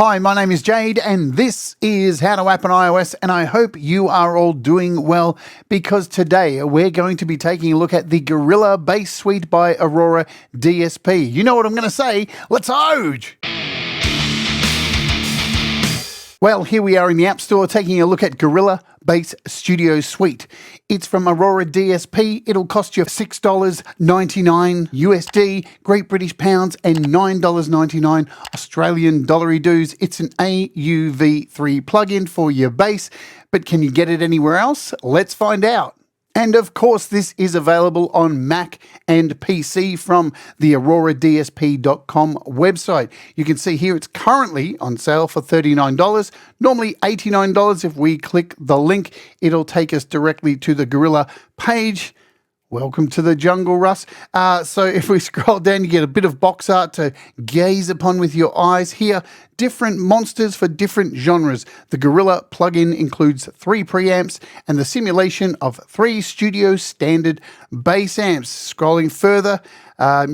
Hi, my name is Jade, and this is How to App on iOS, and I hope you are all doing well, because today we're going to be taking a look at the Gorilla Bass Suite by Aurora DSP. You know what I'm going to say? Let's OJ! Well, here we are in the App Store taking a look at Gorilla Bass Studio Suite. It's from Aurora DSP. It'll cost you $6.99 USD, Great British Pounds, and $9.99 Australian dollary dues. It's an AUv3 plugin for your bass, but can you get it anywhere else? Let's find out. And of course, this is available on Mac and PC from the AuroraDSP.com website. You can see here it's currently on sale for $39, normally $89. If we click the link, it'll take us directly to the Gorilla page. Welcome to the jungle, Russ. So if we scroll down, you get a bit of box art to gaze upon with your eyes here. Different monsters for different genres. The Gorilla plugin includes 3 preamps and the simulation of 3 studio standard bass amps. Scrolling further,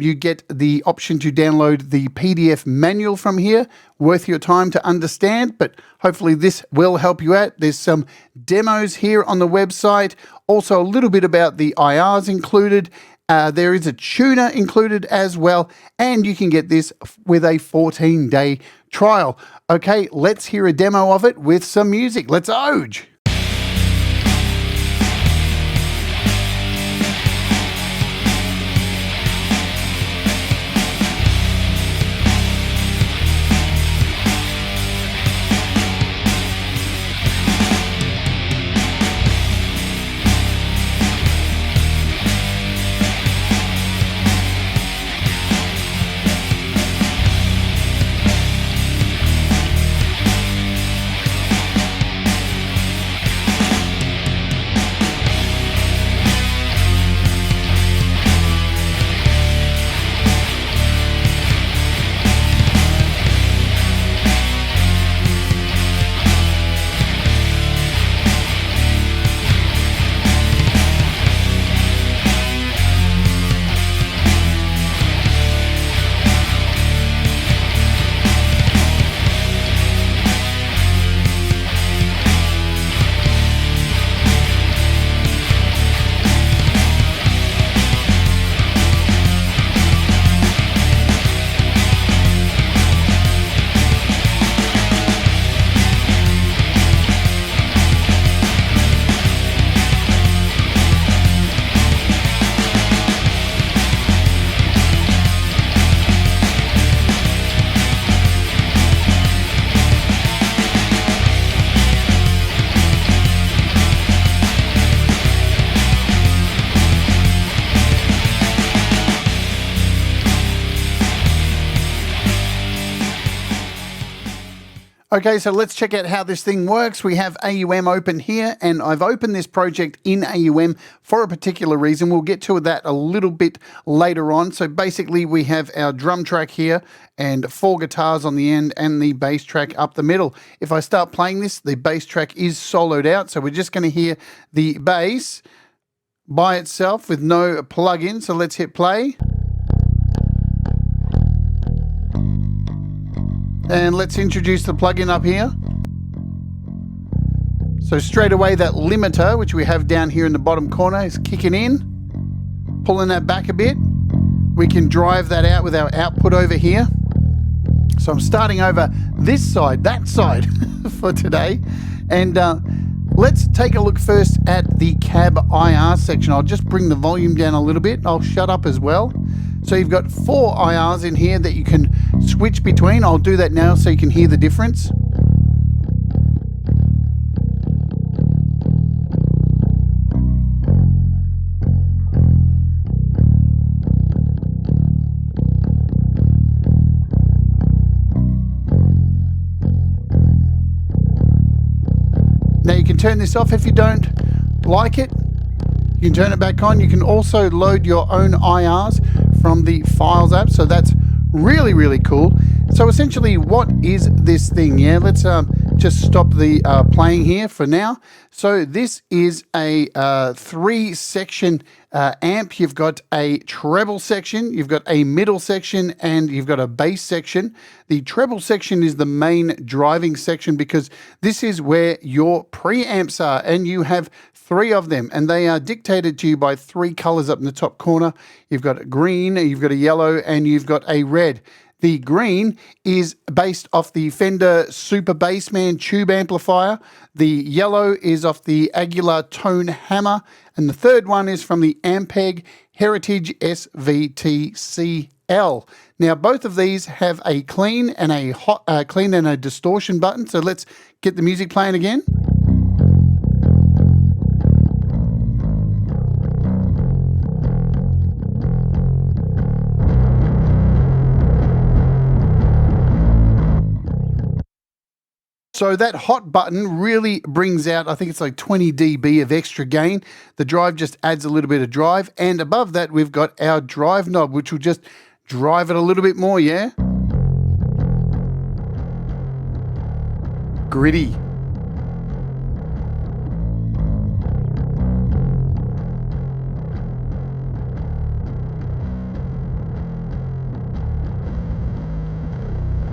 you get the option to download the PDF manual from here. Worth your time to understand, but hopefully this will help you out. There's some demos here on the website. Also a little bit about the IRs included. There is a tuner included as well, and you can get this with a 14-day trial. Okay, let's hear a demo of it with some music. Let's OJ! Okay, so let's check out how this thing works. We have AUM open here, and I've opened this project in AUM for a particular reason. We'll get to that a little bit later on. So basically we have our drum track here and 4 guitars on the end and the bass track up the middle. If I start playing this, the bass track is soloed out, so we're just going to hear the bass by itself with no plug-in. So let's hit play. And let's introduce the plugin up here. So straight away that limiter, which we have down here in the bottom corner, is kicking in. Pulling that back a bit. We can drive that out with our output over here. So I'm starting over this side, that side for today. And let's take a look first at the cab IR section. I'll just bring the volume down a little bit. I'll shut up as well. So you've got 4 IRs in here that you can switch between. I'll do that now so you can hear the difference. Now you can turn this off if you don't like it. You can turn it back on. You can also load your own IRs from the Files app, so that's really, really cool. So essentially, what is this thing? Yeah, let's just stop the playing here for now. So this is a 3-section amp, you've got a treble section, you've got a middle section, and you've got a bass section. The treble section is the main driving section because this is where your preamps are, and you have 3 of them, and they are dictated to you by 3 colors up in the top corner. You've got a green, you've got a yellow, and you've got a red. The green is based off the Fender Super Bassman tube amplifier. The yellow is off the Aguilar Tone Hammer. And the third one is from the Ampeg Heritage SVT-CL. Now, both of these have a clean and a distortion button. So let's get the music playing again. So that hot button really brings out, I think it's like 20 dB of extra gain. The drive just adds a little bit of drive. And above that, we've got our drive knob, which will just drive it a little bit more, yeah? Gritty.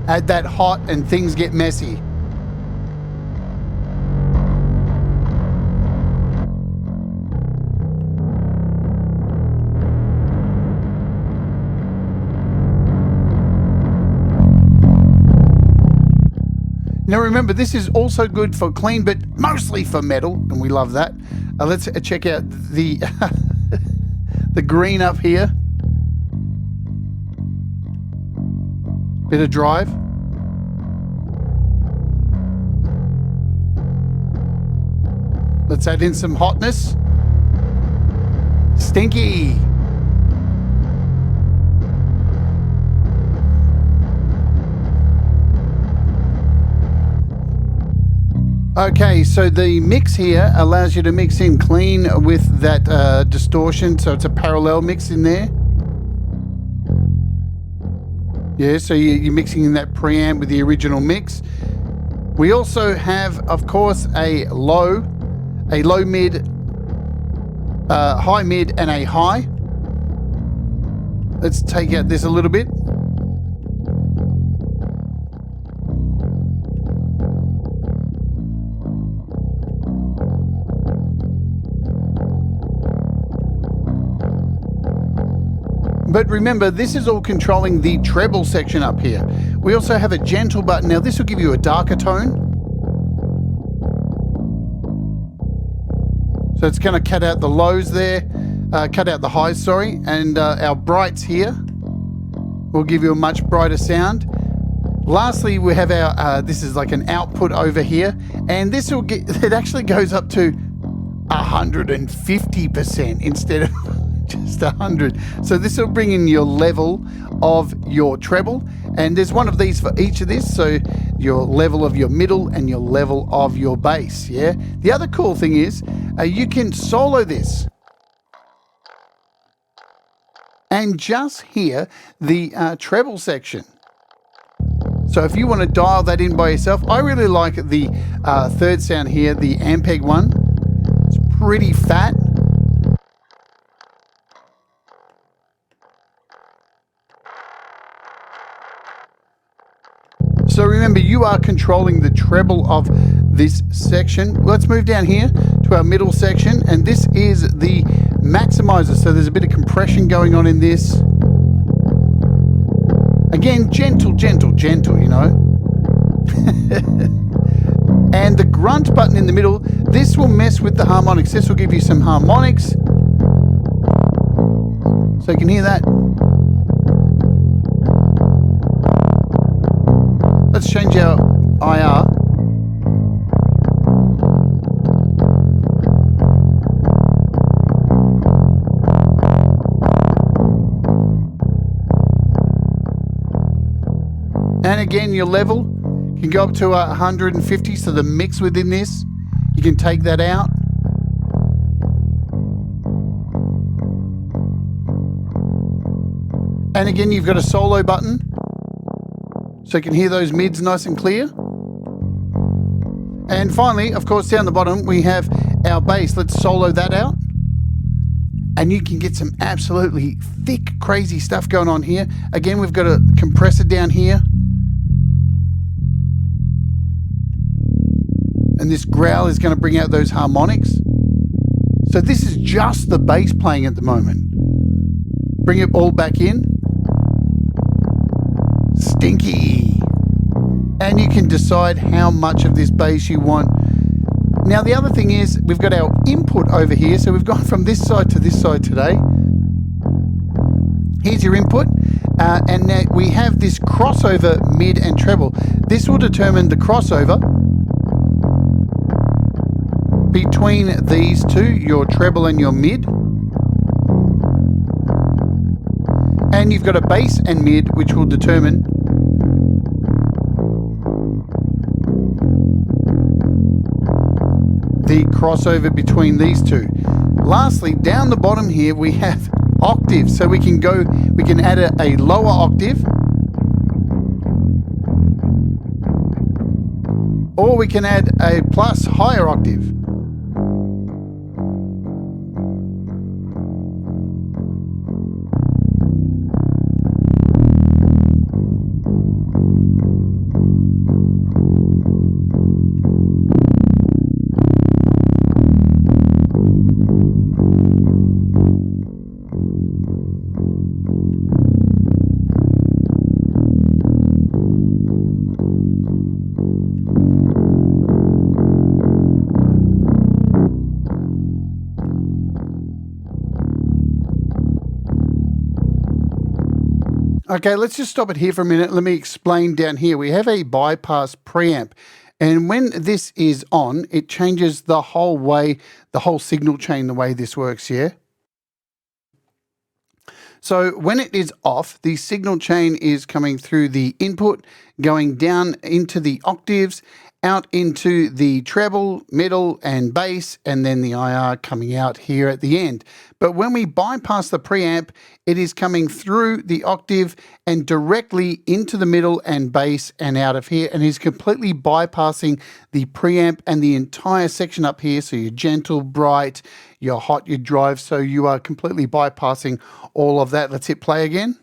Add that hot and things get messy. Now remember, this is also good for clean, but mostly for metal, and we love that. Let's check out the the green up here. Bit of drive. Let's add in some hotness. Stinky. Okay, so the mix here allows you to mix in clean with that distortion, so it's a parallel mix in there. Yeah, so you're mixing in that preamp with the original mix. We also have, of course, a low mid, high mid, and a high. Let's take out this a little bit. But remember, this is all controlling the treble section up here. We also have a gentle button. Now this will give you a darker tone. So it's going to cut out the lows there, cut out the highs, sorry. And our brights here will give you a much brighter sound. Lastly, we have our, this is like an output over here. And this will get, it actually goes up to 150% instead of just 100. So this will bring in your level of your treble, and there's one of these for each of this, so your level of your middle and your level of your bass. Yeah, the other cool thing is you can solo this and just hear the treble section. So if you want to dial that in by yourself, I really like the third sound here, the Ampeg one. It's pretty fat. So remember, you are controlling the treble of this section. Let's move down here to our middle section, and this is the maximizer. So there's a bit of compression going on in this. Again, gentle, gentle, gentle, you know. And the grunt button in the middle, this will mess with the harmonics. This will give you some harmonics. So you can hear that. Let's change our IR. And again, your level can go up to 150, so the mix within this, you can take that out. And again, you've got a solo button, so you can hear those mids nice and clear. And finally, of course, down the bottom, we have our bass. Let's solo that out. and you can get some absolutely thick, crazy stuff going on here. Again, we've got a compressor down here. And this growl is going to bring out those harmonics. So this is just the bass playing at the moment. Bring it all back in. Stinky. And you can decide how much of this bass you want. Now the other thing is we've got our input over here. So we've gone from this side to this side today. Here's your input. And now we have this crossover mid and treble. This will determine the crossover between these two, your treble and your mid. And you've got a bass and mid, which will determine the crossover between these two. Lastly, down the bottom here, we have octaves. So we can add a lower octave, or we can add a plus higher octave. Okay, let's just stop it here for a minute. Let me explain down here. We have a bypass preamp. And when this is on, it changes the whole signal chain, the way this works here. So when it is off, the signal chain is coming through the input, going down into the octaves, out into the treble, middle, and bass, and then the IR coming out here at the end. But when we bypass the preamp, it is coming through the octave and directly into the middle and bass and out of here, and is completely bypassing the preamp and the entire section up here. So you're gentle, bright, you're hot, you drive. So you are completely bypassing all of that. Let's hit play again.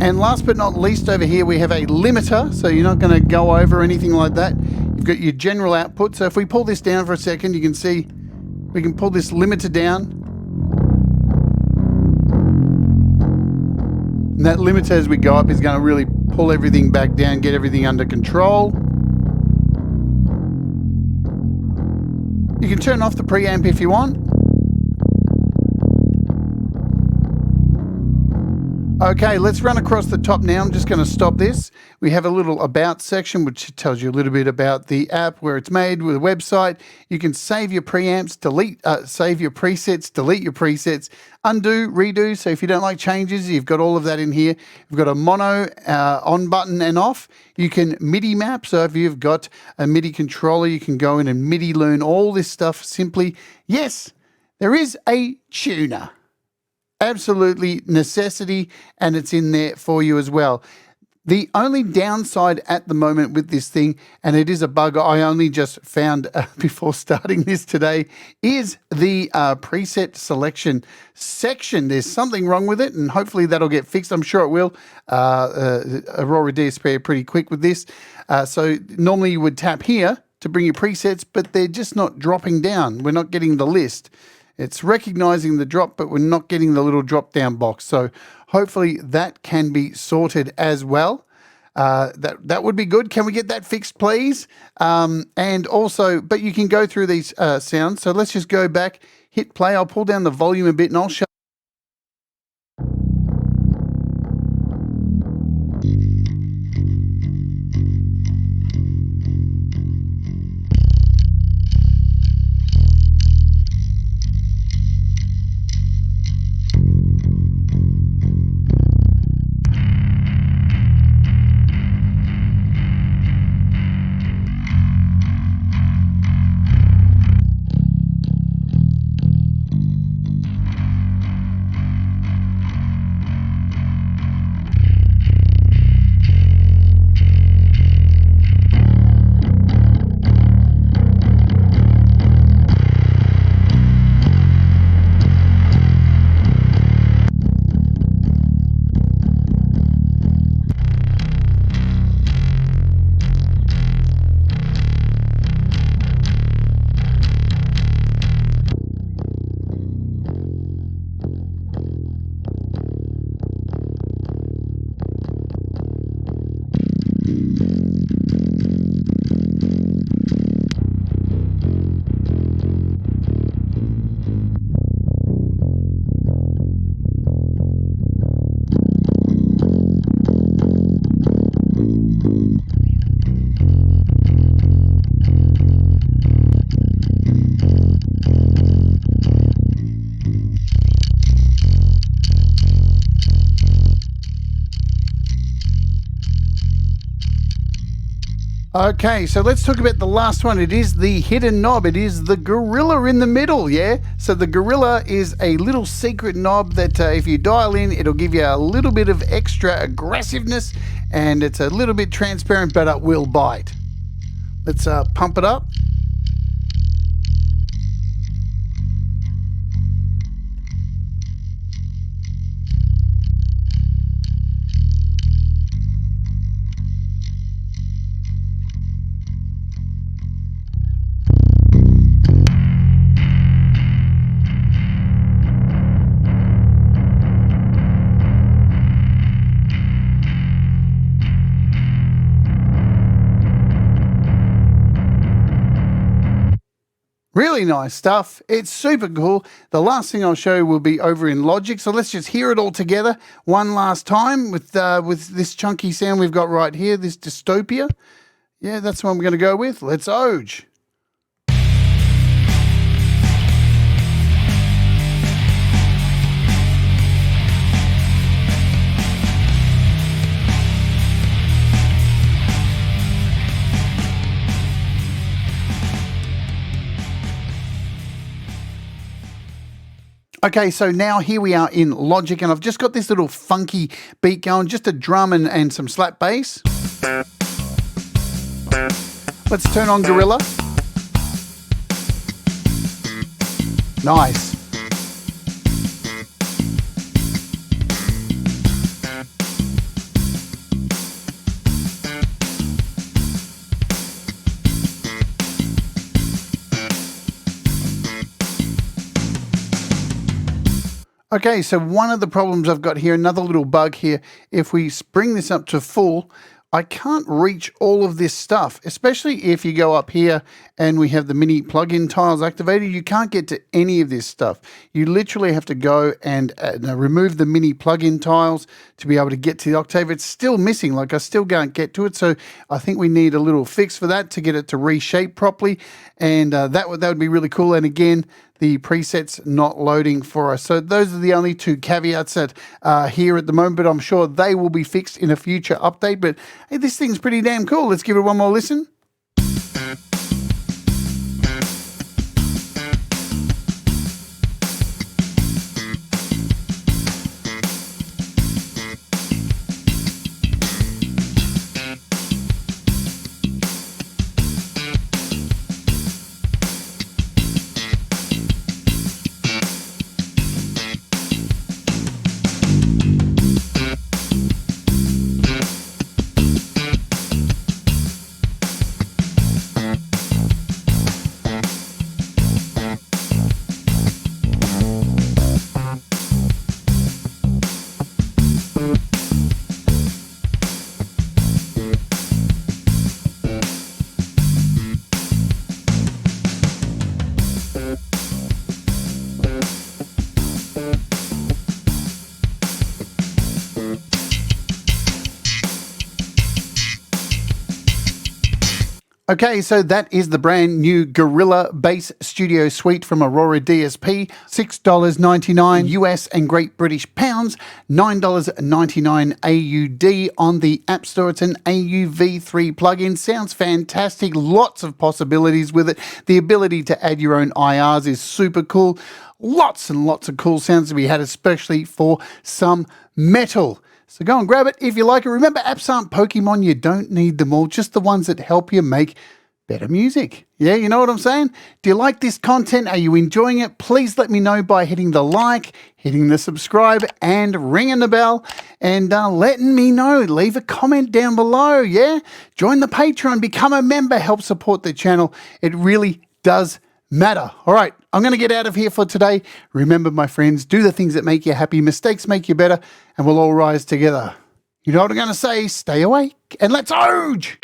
And last but not least, over here we have a limiter, so you're not going to go over anything like that. You've got your general output. So if we pull this down for a second, you can see we can pull this limiter down. And that limiter, as we go up, is going to really pull everything back down, get everything under control. You can turn off the preamp if you want. Okay, let's run across the top now. I'm just going to stop this. We have a little about section, which tells you a little bit about the app, where it's made, with a website. You can save your preamps, save your presets, delete your presets, undo, redo. So if you don't like changes, you've got all of that in here. You've got a mono on button and off. You can MIDI map. So if you've got a MIDI controller, you can go in and MIDI learn all this stuff simply. Yes, there is a tuner. Absolutely necessity, and it's in there for you as well. The only downside at the moment with this thing, and it is a bug I only just found before starting this today, is the preset selection section. There's something wrong with it, and hopefully that'll get fixed. I'm sure it will. Aurora DSP are pretty quick with this. So normally you would tap here to bring your presets, but they're just not dropping down. We're not getting the list. It's recognizing the drop, but we're not getting the little drop down box. So hopefully that can be sorted as well. That would be good. Can we get that fixed, please? And also, but you can go through these sounds. So let's just go back, hit play. I'll pull down the volume a bit and I'll show. Okay, so let's talk about the last one. It is the hidden knob. It is the gorilla in the middle, yeah? So the gorilla is a little secret knob that if you dial in, it'll give you a little bit of extra aggressiveness, and it's a little bit transparent, but it will bite. Let's pump it up. Really nice stuff. It's super cool. The last thing I'll show you will be over in Logic. So let's just hear it all together one last time with this chunky sound we've got right here, this dystopia. Yeah, that's what I'm going to go with. Let's Auge. Okay, so now here we are in Logic, and I've just got this little funky beat going, just a drum and some slap bass. Let's turn on Gorilla. Nice. Okay, so one of the problems I've got here, another little bug here, if we bring this up to full, I can't reach all of this stuff, especially if you go up here and we have the mini plugin tiles activated. You can't get to any of this stuff. You literally have to go and remove the mini plugin tiles to be able to get to the octave. It's still missing, like I still can't get to it. So I think we need a little fix for that to get it to reshape properly. And that would be really cool. And again, the presets not loading for us. So those are the only two caveats that are here at the moment, but I'm sure they will be fixed in a future update. But hey, this thing's pretty damn cool. Let's give it one more listen. Okay, so that is the brand new Gorilla Bass Studio Suite from Aurora DSP. $6.99 US and Great British Pounds, $9.99 AUD on the App Store. It's an AUv3 plugin. Sounds fantastic. Lots of possibilities with it. The ability to add your own IRs is super cool. Lots and lots of cool sounds to be had, especially for some metal. So go and grab it if you like it. Remember, apps aren't Pokemon. You don't need them all, just the ones that help you make better music. Yeah, you know what I'm saying? Do you like this content? Are you enjoying it? Please let me know by hitting the like, hitting the subscribe, and ringing the bell, and letting me know. Leave a comment down below, yeah? Join the Patreon, become a member, help support the channel. It really does matter. All right, I'm going to get out of here for today. Remember, my friends, do the things that make you happy. Mistakes make you better, and we'll all rise together. You know what I'm going to say? Stay awake, and let's Auge!